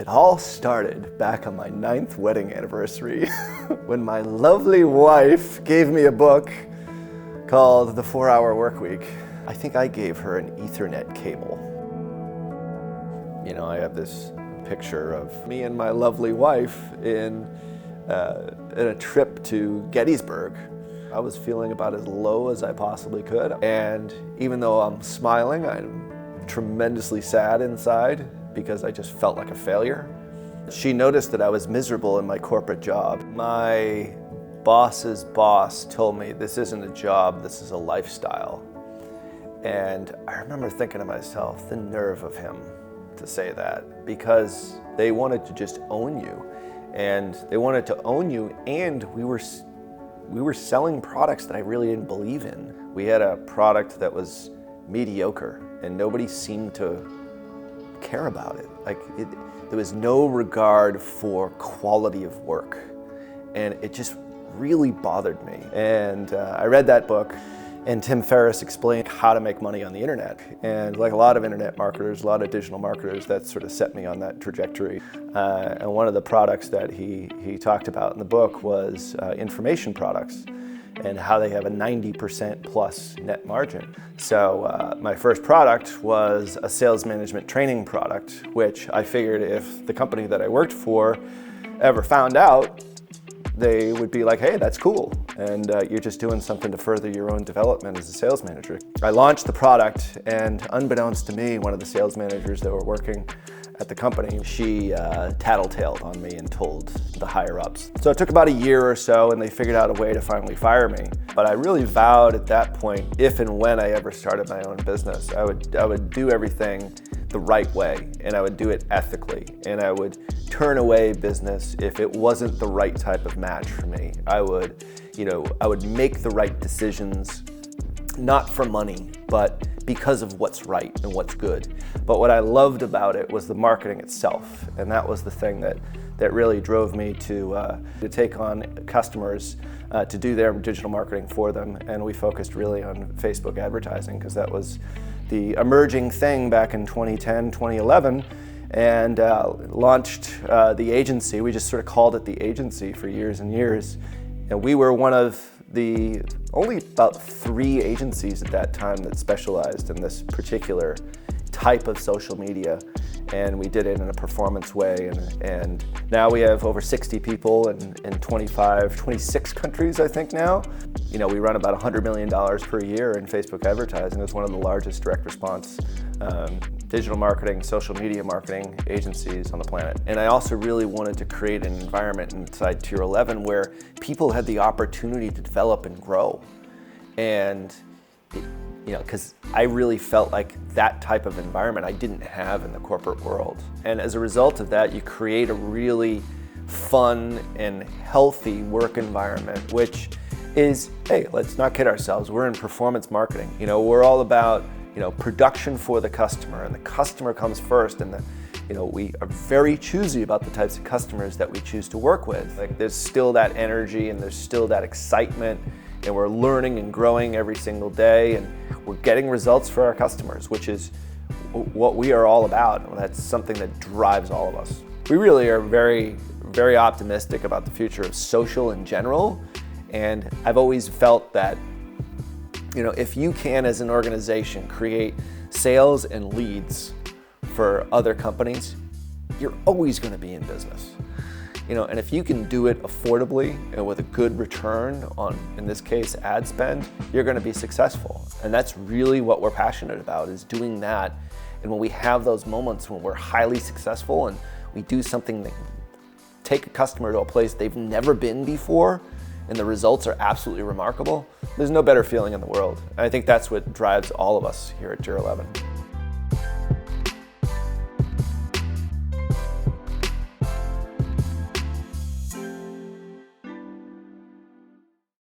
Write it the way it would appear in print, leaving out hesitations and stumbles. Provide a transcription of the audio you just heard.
It all started back on my 9th wedding anniversary when my lovely wife gave me a book called The 4-Hour Workweek. I think I gave her an Ethernet cable. You know, I have this picture of me and my lovely wife in a trip to Gettysburg. I was feeling about as low as I possibly could, and even though I'm smiling, I'm tremendously sad inside because I just felt like a failure. She noticed that I was miserable in my corporate job. My boss's boss told me, this isn't a job, this is a lifestyle. And I remember thinking to myself, the nerve of him to say that, because they wanted to just own you. And they wanted to own you, and we were selling products that I really didn't believe in. We had a product that was mediocre, and nobody seemed to care about it. There was no regard for quality of work, and it just really bothered me. And I read that book, and Tim Ferriss explained how to make money on the internet. And like a lot of internet marketers, a lot of digital marketers, that sort of set me on that trajectory. And one of the products that he talked about in the book was information products, and how they have a 90% plus net margin. So my first product was a sales management training product, which I figured if the company that I worked for ever found out, they would be like, hey, that's cool. And you're just doing something to further your own development as a sales manager. I launched the product, and unbeknownst to me, one of the sales managers that were working at the company, she tattletaled on me and told the higher ups. So it took about a year or so, and they figured out a way to finally fire me. But I really vowed at that point, if and when I ever started my own business, I would do everything the right way, and I would do it ethically, and I would turn away business if it wasn't the right type of match for me. I would make the right decisions, not for money, but because of what's right and what's good. But what I loved about it was the marketing itself, and that was the thing that really drove me to take on customers to do their digital marketing for them. And we focused really on Facebook advertising, because that was the emerging thing back in 2010, 2011, and launched the agency. We just sort of called it the agency for years and years. And we were one of the only about 3 agencies at that time that specialized in this particular type of social media, and we did it in a performance way, and now we have over 60 people in 26 countries, I think now. You know, we run about $100 million per year in Facebook advertising. It's one of the largest direct response digital marketing, social media marketing agencies on the planet. And I also really wanted to create an environment inside Tier 11 where people had the opportunity to develop and grow. And because I really felt like that type of environment I didn't have in the corporate world. And as a result of that, you create a really fun and healthy work environment, which is, hey, let's not kid ourselves, we're in performance marketing. We're all about production for the customer, and the customer comes first, and we are very choosy about the types of customers that we choose to work with. Like, there's still that energy, and there's still that excitement, and we're learning and growing every single day, and we're getting results for our customers, which is what we are all about. And that's something that drives all of us. We really are very, very optimistic about the future of social in general, and I've always felt that if you can, as an organization, create sales and leads for other companies, you're always going to be in business. And if you can do it affordably and with a good return on, in this case, ad spend, you're going to be successful. And that's really what we're passionate about, is doing that. And when we have those moments when we're highly successful and we do something that take a customer to a place they've never been before, and the results are absolutely remarkable, there's no better feeling in the world. And I think that's what drives all of us here at Tier 11.